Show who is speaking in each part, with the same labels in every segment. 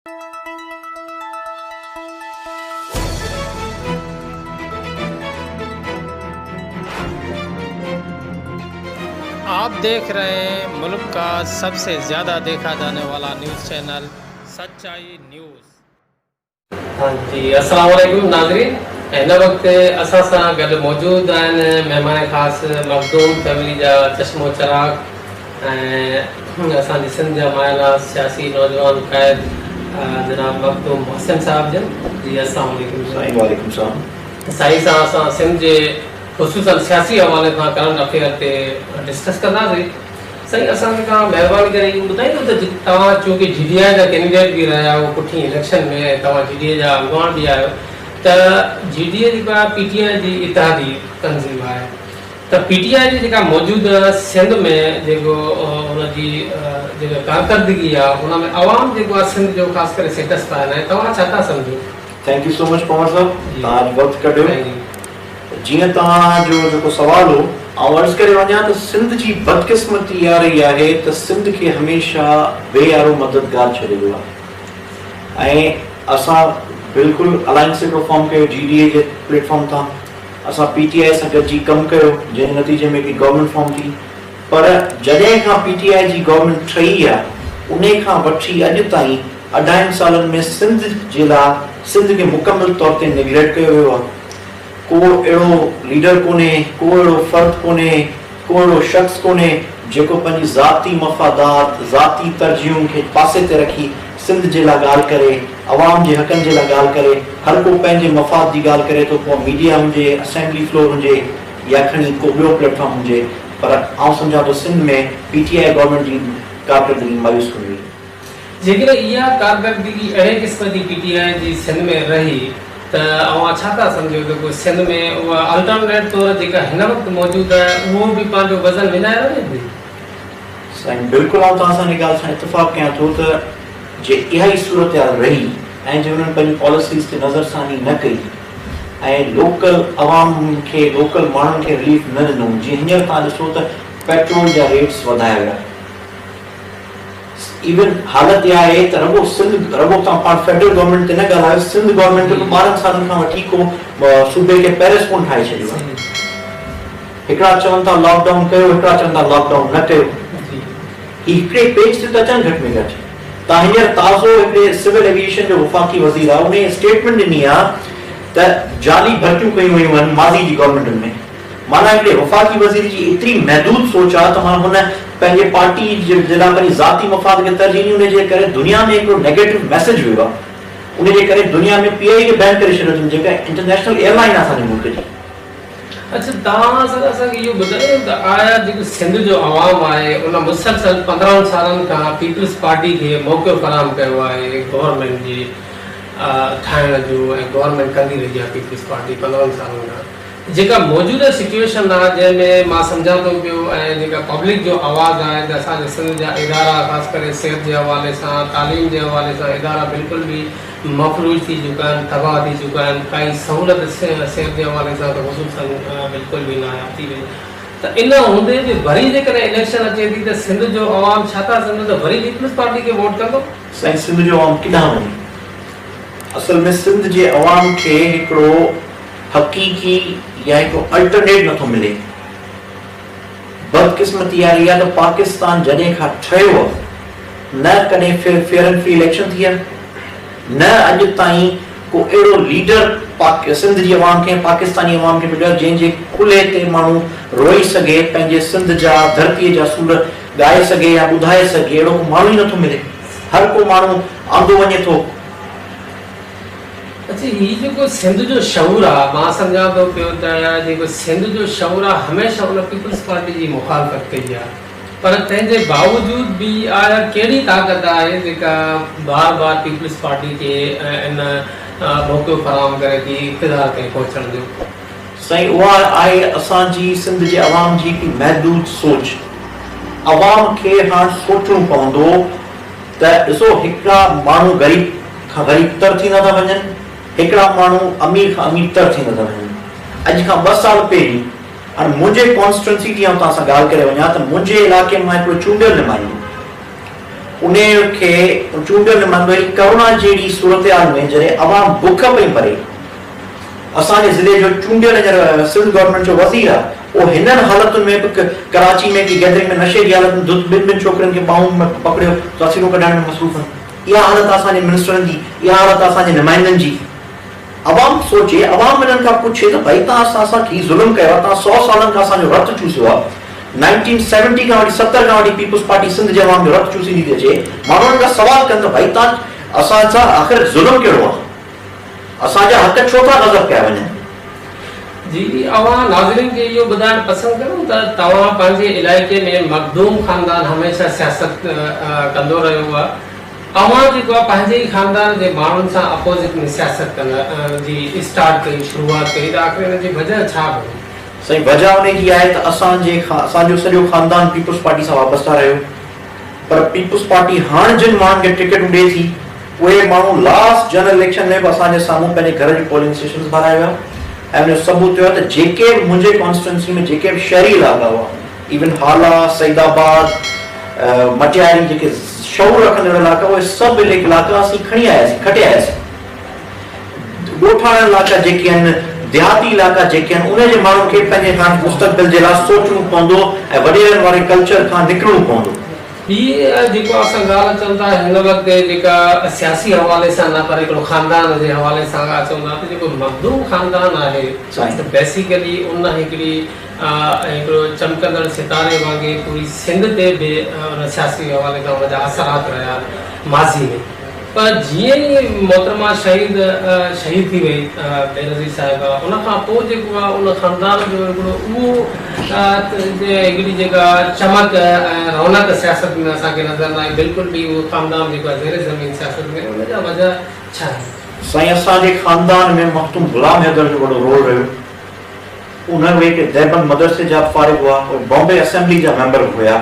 Speaker 1: आप देख रहे हैं मुल्क का सबसे ज़्यादा देखा जाने वाला न्यूज़ चैनल सच्चाई न्यूज़। हाँ जी, अस्सलाम वालेकुम नाज़रीन। हिन वक्त असां सां गॾु मौजूद आहिनि महिमान ख़ासि मखदूम फैमिली जा चश्मो चिराग ऐं असांजी सिंध जा मायला सियासी नौजवान क़ाइद जनाब मखदूम मोहसिन साहब जन। जी अस्सलाम वालेकुम।
Speaker 2: वालेकुम सलाम।
Speaker 1: साईं सां असां सिंध जे ख़ुसूसन सियासी हवाले सां करंट अफेयर ते डिस्कस कंदासीं। साईं असांखे का महिरबानी करे इहो ॿुधाईंदो त तव्हां चूंकि GDI जा कैंडिडेट बि रहिया आहियो पुठी इलेक्शन में, तव्हां GDI जा अॻुवान बि आहियो, त GDI जेका PTI जी इतिहादी तंज़ीम आहे, त PTI जी जेका मौजूदा सिंध में जेको हुनजी जेका कारकर्दगी आहे उन में अवाम जेको आहे सिंध जो ख़ासि करे सेटिस्फाइड आहे, तव्हां छा था सम्झो?
Speaker 2: थैंक यू सो मच पवन साहब, तव्हां वक़्तु कढियो। जीअं तव्हांजो जेको सवाल हो आउं अर्ज़ु करे वञा त सिंध जी बदकिस्मती इहा रही आहे त सिंध खे हमेशह बेयारो मददगार छॾियो वियो आहे ऐं असां बिल्कुलु अलायंस हिकिड़ो फॉर्म कयो GDI जे प्लेटफॉर्म तां, असां PTI सां गॾिजी कमु कयो जंहिं नतीजे में की गवर्नमेंट फॉर्म थी। पर जॾहिं खां PTI जी गवर्नमेंट ठही आहे उन खां वठी अॼु ताईं 2.5 सालनि में सिंध जे लाइ सिंध खे मुकमल तौर ते निगलेक्ट कयो वियो आहे। को अहिड़ो लीडर कोन्हे, को अहिड़ो फ़र्द कोन्हे, को अहिड़ो शख़्स कोन्हे जेको पंहिंजी ज़ाती मफ़ादात ज़ाती तरजीहुनि खे पासे ते रखी सिंध जे लाइ ॻाल्हि करे, अवाम जे हक़नि जे लाइ ॻाल्हि करे। हर को पंहिंजे मफ़ाद जी ॻाल्हि करे थो, पोइ मीडिया हुजे, असेंबली फ्लोर हुजे या खणी को ॿियो प्लेटफॉर्म हुजे। पर आउं सम्झां थो सिंध में PTI गवर्नमेंट जी कारकर्दगी मायूस कई हुई।
Speaker 1: जेकॾहिं इहा कारकर्दगी अहिड़े क़िस्म जी PTI जी सिंध में रही त अवां छा था सम्झो त कोई सिंध में उहा अल्टरनेट तौर जेका हिन वक़्तु मौजूदु आहे उहो बि पंहिंजो वज़न विञाए वञे थी?
Speaker 2: साईं बिल्कुलु आउं तव्हां सां इन ॻाल्हि सां इतफ़ाक़ कयां थो त जे इहा ई सूरत रही ऐं जे हुननि पंहिंजी पॉलिसीज़ ते नज़रसानी न कई ऐं लोकल अवाम खे लोकल माण्हुनि खे रिलीफ न ॾिनो, जीअं हींअर तव्हां ॾिसो त पेट्रोल जा रेट्स वधाया विया। इवन हालत इहा आहे त रुगो तव्हां पाण फेडरल गवर्नमेंट ते न ॻाल्हायो, सिंध गवर्नमेंट 12 सालनि खां वठी को सूबे खे पेरिस कोन ठाहे छॾियो आहे। हिकिड़ा चवनि था लॉकडाउन कयो, हिकिड़ा चवनि था लॉकडाउन न कयो। हिकिड़े पेज ते त अचनि घटि में घटि। तव्हां हींअर ताज़ो हिकिड़े सिविल एविएशन जो वफ़ाक़ी वज़ीर आहे, उन स्टेटमेंट ॾिनी आहे त जाली भर्तियूं कयूं वयूं आहिनि माज़ी जी गवर्नमेंट में। माना हिकिड़े वफ़ाक़ी वज़ीर जी एतिरी महदूद सोच आहे त माना हुन पंहिंजे पार्टी जे लाइ पंहिंजी ज़ाती मफ़ाद खे तरजीह ॾिनी, उनजे करे दुनिया में हिकिड़ो नेगेटिव मैसेज वियो आहे। उनजे करे दुनिया में PI खे बैन करे छॾियो अथनि, जेका इंटरनेशनल एयरलाइन आहे असांजे मुल्क जी।
Speaker 1: अच्छा, तव्हां असांखे इहो ॿुधायो त आया जेको सिंध जो अवाम आहे उन मुसलसल 15 सालनि खां पीपल्स पार्टी खे मौक़ो फ़राहम कयो आहे गवर्नमेंट जी ठाहिण जो, ऐं गवर्नमेंट कंदी रही आहे पीपल्स पार्टी 15 सालनि खां। जेका मौजूदा सिचुएशन आहे जंहिंमें मां सम्झां थो पियो ऐं जेका पब्लिक जो आवाज़ु आहे त असांजे सिंध जा इदारा ख़ासि करे सिहत जे हवाले सां, तालीम जे हवाले सां इदारा बिल्कुलु बि मफ़लूज थी चुका आहिनि, तबाह थी चुका आहिनि। काई सहूलियत सिहत जे हवाले सां त ख़ुसूसन बिल्कुलु बि नायाब थी वई। त इन हूंदे बि वरी जेकॾहिं इलेक्शन अचे थी त सिंध जो अवाम छा था सम्झो त वरी पीपल्स पार्टी खे वोट कंदो?
Speaker 2: साईं सिंध जो अवाम किथां वञे? असल में सिंध जे अवाम खे हिकिड़ो हक़ीक़ी या हिकिड़ो अल्टरनेट नथो मिले। बदकिस्मती इहा रही आहे त पाकिस्तान जॾहिं खां ठहियो न कॾहिं फेयर एंड फ्री इलेक्शन थी आहे, न अॼु ताईं को अहिड़ो लीडर सिंध जी अवाम खे पाकिस्तानी अवाम खे मिलियो आहे जंहिंजे कुल्हे ते माण्हू रोई सघे, पंहिंजे सिंध जा धरतीअ जा सूर ॻाए सघे या ॿुधाए सघे। अहिड़ो को माण्हू ई नथो मिले। हर को माण्हू आंदो वञे थो।
Speaker 1: अच्छा, हीउ जेको सिंध जो शऊर आहे, मां सम्झां थो पियो त जेको सिंध जो शऊर आहे हमेशह उन पीपल्स पार्टी जी मुखालफ़त कई आहे, पर तंहिंजे बावजूद बि आया कहिड़ी ताक़त आहे जेका बार बार पीपल्स पार्टी खे इन मौक़ो फ़राहम करे थी इक़्तिदार ताईं पहुचण जो?
Speaker 2: साईं उहा आहे असांजी सिंध जे अवाम जी हिकु महदूद सोच। अवाम खे हाणे सोचणो पवंदो त ॾिसो, हिकिड़ा माण्हू ग़रीब खां ग़रीब तर थींदा था वञनि, हिकिड़ा माण्हू अमीर खां अमीर तर थींदा था वञनि। अॼु खां 2 साल पहिरीं हाणे मुंहिंजे कॉन्स्टिट्यूंसी जी तव्हां सां ॻाल्हि करे वञा त मुंहिंजे इलाइक़े मां हिकिड़ो चूंडियल नुमाइंदो उन खे चूंडियल नुमाइंदो कोरोना जहिड़ी सूरत में जॾहिं अवाम बुख पई परे असांजे ज़िले जो चूंडियल सिंध गवर्नमेंट जो वज़ीर आहे उहो हिननि हालतुनि में बि कराची में की गैदरिंग में नशे जी हालत में ॿिनि छोकिरनि खे ॿाहूं में पकड़ियो तस्वीरूं कढाइण में मसरूफ़ आहिनि। इहा हालत असांजे मिनिस्टरनि जी, इहा हालत असांजे नुमाइंदनि जी। अवाम सोचे, अवाम हिननि खां पुछे त भई तव्हां असांखे ज़ुल्म कयो आहे, तव्हां 100 सालनि खां असांजो रतु चूसियो आहे। 1970 खां वठी 70 खां वठी पीपुल्स पार्टी सिंध जे अवाम जो रतु चूसींदी थी अचे। माण्हू हुननि खां सवाल कनि त भई तव्हां असां सां आख़िर ज़ुल्म कहिड़ो आहे, असांजा हक़ छो था गज़ब कया वञनि।
Speaker 1: जी अवां नाज़रीन खे इहो ॿुधाइण पसंदि करूं त तव्हां पंहिंजे इलाइक़े में मखदूम ख़ानदान हमेशह सियासत कंदो रहियो आहे। अवां जेको आहे पंहिंजे ई ख़ानदान जे माण्हुनि सां अपोज़िट में सियासत जी स्टार्ट कई, शुरूआत कई, त आख़िर हिन जी वजह छा हुई?
Speaker 2: सही वजह उन जी आहे त असांजो सॼो ख़ानदान पीपुल्स पार्टी सां वाबस्ता रहियो, पर पीपुल्स पार्टी हाणे जिन माण्हुनि खे टिकट ॾिए थी उहे माण्हू लास्ट जनरल इलेक्शन में बि असांजे साम्हूं पंहिंजे घर जी पोलिंग स्टेशन भराया विया ऐं उन जो सबूत थियो त जेके मुंहिंजे कॉन्स्टिट्यूंसी में जेके बि शहरी इलाइक़ा हुआ, इवन हाला, सईदाबाद, मटियारी, जेके शौर रखंदड़ इलाइक़ा, उहे सभु इलाइक़ा असीं खणी आयासीं, खटे आयासीं। ॻोठाणा इलाइक़ा जेके आहिनि, देहाती इलाइक़ा जेके आहिनि, उन जे माण्हुनि खे पंहिंजे खां मुस्तक़बिल जे लाइ सोचणो पवंदो ऐं वॾेरनि वारे कल्चर खां निकिरणो पवंदो।
Speaker 1: हीअ जेको असां ॻाल्हि अचूं था हिन वक़्तु जेका सियासी हवाले सां न पर हिकिड़ो ख़ानदान जे हवाले सां अचूं था त जेको मखदूम ख़ानदान आहे त बेसिकली उन हिकिड़ो चमकंदड़ सितारे वांगुरु पूरी सिंध ते बि उन सियासी हवाले खां उनजा असरात रहिया माज़ी में। पर जीअं ई मोहतरमा शहीद थी वई बेनज़ीर साहिबा, उन खां पोइ जेको आहे उन ख़ानदान जो हिकिड़ो उहो हिकिड़ी जेका चमक ऐं रौनक सियासत में असांखे नज़र न आई, बिल्कुलु बि उहो ख़ानदान जेको आहे ज़ेर ज़मीन सियासत में, उनजा वजह छा आहे?
Speaker 2: साईं, असांजे ख़ानदान में मखदूम गुलाम हैदर जो वॾो रोल रहियो। उन उहे के देवबंद मदरसे जा फारिग हुआ, बॉम्बे असेंबली जा मेंबर हुआ,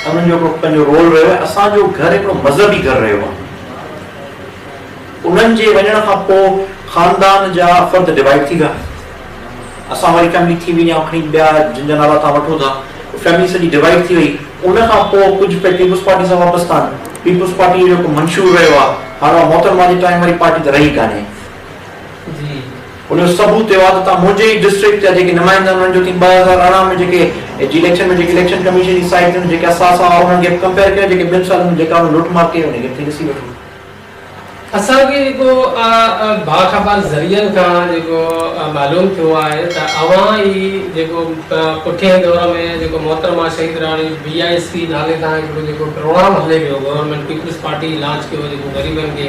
Speaker 2: उन्हनि जो पंहिंजो रोल रहियो। असांजो घर हिकिड़ो मज़हबी घर रहियो आहे। उन्हनि जे वञण खां पोइ ख़ानदान जा फ़र्द डिवाइड थी विया। असां वारी फैमिली थी वई या खणी ॿिया जिन जा नाला तव्हां वठो था, फैमिली सॼी डिवाइड थी वई। उन खां पोइ कुझु पीपुल्स पार्टी सां वापसि आहिनि। पीपुल्स पार्टी जो मंशूर रहियो आहे, हाणे मोहतरमा जे टाइम वारी पार्टी त रही कान्हे। उन जो सबूत थियो आहे त तव्हां मुंहिंजे ई डिस्ट्रिक्ट जा जेके नुमाइंदा उन्हनि जो 2018 में जेके इलेक्शन कमीशन जी साइट में जेके असां उन्हनि खे कंपेयर कयो, जेके 2 सालनि में जेका लूटमार कई उनखे ॾिसी वठो।
Speaker 1: असांखे जेको बाख़बर ज़रियनि खां जेको मालूम थियो आहे त अवां ई जेको पुठिएं दौर में जेको मोहतरमा शहीद राणी BISP नाले सां हिकिड़ो जेको प्रोग्राम हले पियो, गवर्नमेंट पीपुल्स पार्टी लॉन्च कयो, जेको ग़रीबनि खे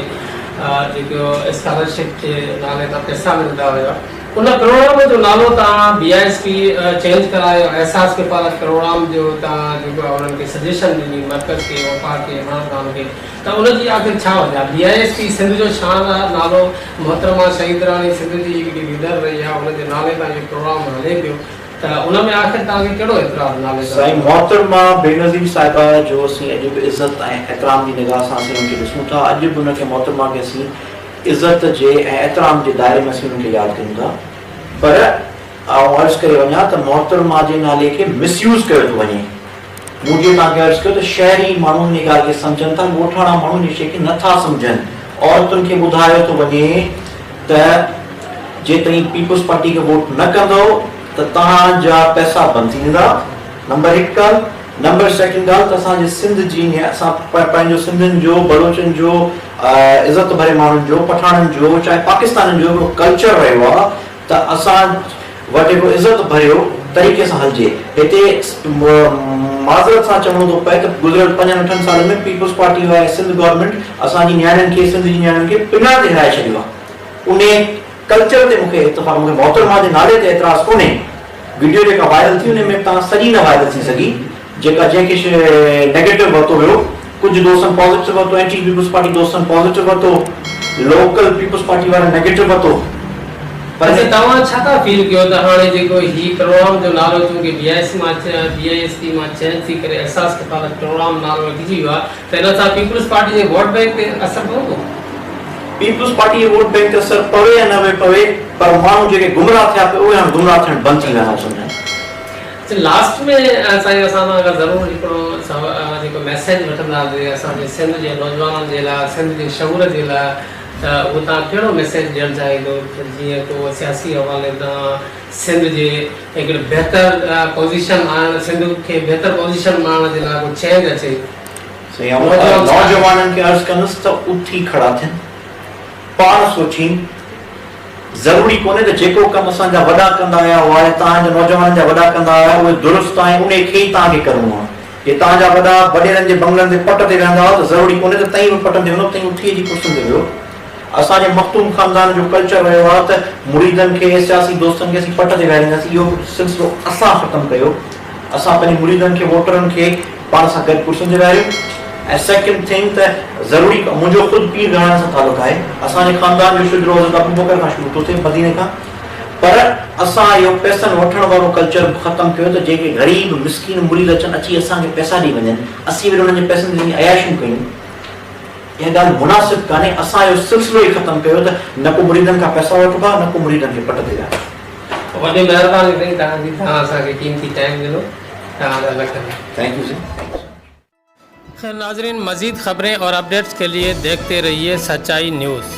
Speaker 1: जेको स्कॉलरशिप जे नाले सां पैसा मिलंदा हुया। उन प्रोग्राम जो नालो तव्हां BISP चेंज करायो, एहसास किफ़ालत प्रोग्राम जो तव्हां जेको आहे उन्हनि खे सजेशन ॾिनी मर्कज़ खे, वफ़ाक़ खे, इमरान खे, त उनजी आख़िर छा वजह? BISP सिंध जो शान नालो, मोहतरमा शहीद राणी सिंध जी हिकिड़ी लीडर रही आहे, उनजे नाले सां इहो प्रोग्राम हले पियो, त उन में आख़िर तव्हांखे कहिड़ो एतिराज़ नाले सां?
Speaker 2: साईं, मोहतरमा बेनज़ीर साहिबा जो असीं अॼु बि इज़त ऐं एतिराम जी निगाह सां असीं उनखे ॾिसूं था। अॼु बि उनखे मोहतरमा खे असीं इज़त जे ऐं एतिराम जे दायरे में असीं उनखे यादि कयूं था। पर आउं अर्ज़ु करे वञा त मोहतरमा जे नाले खे मिसयूज़ कयो थो वञे। मूं जीअं तव्हांखे अर्ज़ु कयो त शहरी माण्हू इन ॻाल्हि खे सम्झनि था, ॻोठाणा माण्हू इन शइ खे नथा सम्झनि। औरतुनि खे ॿुधायो थो वञे त जेतिरी पीपुल्स पार्टी खे वोट न कंदो त तव्हांजा पैसा बंदि थी वेंदा। नंबर 1 ॻाल्हि। नंबर 2 ॻाल्हि त असांजे सिंध जी असां पंहिंजो सिंधियुनि जो, बलोचनि जो, इज़त भरे माण्हुनि जो, पठाणनि जो, चाहे पाकिस्ताननि जो हिकिड़ो कल्चर रहियो आहे त असां वटि हिकिड़ो इज़त भरियो तरीक़े सां हलिजे। हिते माज़रत सां चवणो थो पए त गुज़िरियल 5-8 सालनि में पीपुल्स पार्टी ऐं सिंध गवर्नमेंट असांजी नियाणियुनि खे, सिंध जी नियाणियुनि खे पिना ते हिराए छॾियो आहे। उन कल्चर ते मूंखे इत्तफ़ाक़, मूंखे मोहतरमा जे नाले ते एतिराज़ कोन्हे। वीडियो जेका वायरल थी उन में तव्हां सॼी न वायरल थी सघी, जेका जंहिंखे नेगेटिव वरितो वियो। कुझु दोस्तनि पॉज़िटिव वरितो, एंटी पीपुल्स पार्टी दोस्तनि पॉज़िटिव वरितो, लोकल पीपुल्स पार्टी वारनि नेगेटिव वरितो।
Speaker 1: पर तव्हां छा था फील कयो त हाणे जेको ही प्रोग्राम जो नालो चूंकि BISP मां चेंज थी करे एहसास किफ़ालत प्रोग्राम नालो रखिजी वियो आहे, त हिन सां पीपुल्स पार्टी जे वोट बैंक ते असर पवंदो?
Speaker 2: पीपुल्स पार्टी जे वोट बैंक ते असर पवे या न पवे, पर माण्हू जेके गुमराह थिया पिया उहे हाणे गुमराह थियण बंदि थी विया आहिनि।
Speaker 1: लास्ट में साईं असां अगरि ज़रूरु हिकिड़ो जेको मैसेज वठंदासीं असांजे सिंध जे नौजवाननि जे लाइ, सिंध जे शहूर जे लाइ, त उहो तव्हां कहिड़ो मैसेज ॾियणु चाहींदो जीअं को सियासी हवाले तां सिंध जे हिकिड़े बहितर पोज़ीशन आणण, सिंध खे बहितर पोज़ीशन आणण जे लाइ को चेंज अचे?
Speaker 2: नौजवाननि खे अर्ज़ु कंदुसि त उथी खड़ा थियनि, पाण सोचीनि। ज़रूरी कोन्हे त जेको कमु असांजा वॾा कंदा आया हुआ, तव्हांजे नौजवाननि जा वॾा कंदा आया, उहे दुरुस्त आहे, उन खे ई तव्हांखे करिणो आहे। जे तव्हांजा वॾा वॾेरनि जे बंगलनि ते पट ते रहंदा हुआ त ज़रूरी कोन्हे त तई बि पट ते वञो, तई उथी जी कुर्सियुनि ते वियो। असांजे मखतूम ख़ानदान जो कल्चर रहियो आहे त मुरीदनि खे, सियासी दोस्तनि खे असीं पट ते विहारींदासीं। इहो सिलसिलो असां ख़तमु कयो। असां पंहिंजे मुरीदनि खे, वोटरनि खे पाण सां गॾु कुर्सियुनि ते विहारियूं। ऐं सेकेंड थिंग त ज़रूरी, मुंहिंजो ख़ुदि पीर घराणे सां तालुक़ु आहे। असांजे ख़ानदान जो शुरू हज़रत अबू बकर खां शुरू थो थिए, मदीने खां। पर असां इहो पैसनि वठण वारो कल्चर ख़तमु कयो त जेके ग़रीब मिसकीन मुरीद अचनि, अची असांखे पैसा ॾेई वञनि, असीं वरी उन्हनि जे पैसनि जी अयाशियूं कयूं, इहा ॻाल्हि मुनासिब कान्हे। असां इहो सिलसिलो ई ख़तमु कयो त न को मुरीदनि खां पैसा वठिबा, न को मुरीदनि खे पट ते विहारिबा।
Speaker 1: वॾी महिरबानी अथई तव्हांजी, तव्हां असांखे कीमती टाइम ॾिनो, तव्हांजा लख
Speaker 2: थैंक यू सर।
Speaker 1: खैर नाज़रीन, मज़ीद ख़बरें और अपडेट्स के लिए देखते रहिए सच्चाई न्यूज़।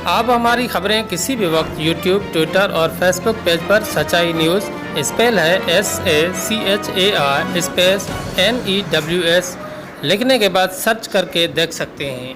Speaker 1: आप हमारी खबरें किसी भी वक्त यूट्यूब, ट्विटर और फेसबुक पेज पर सच्चाई न्यूज़, स्पेल है SACHAR स्पेस NEWS लिखने के बाद सर्च करके देख सकते हैं।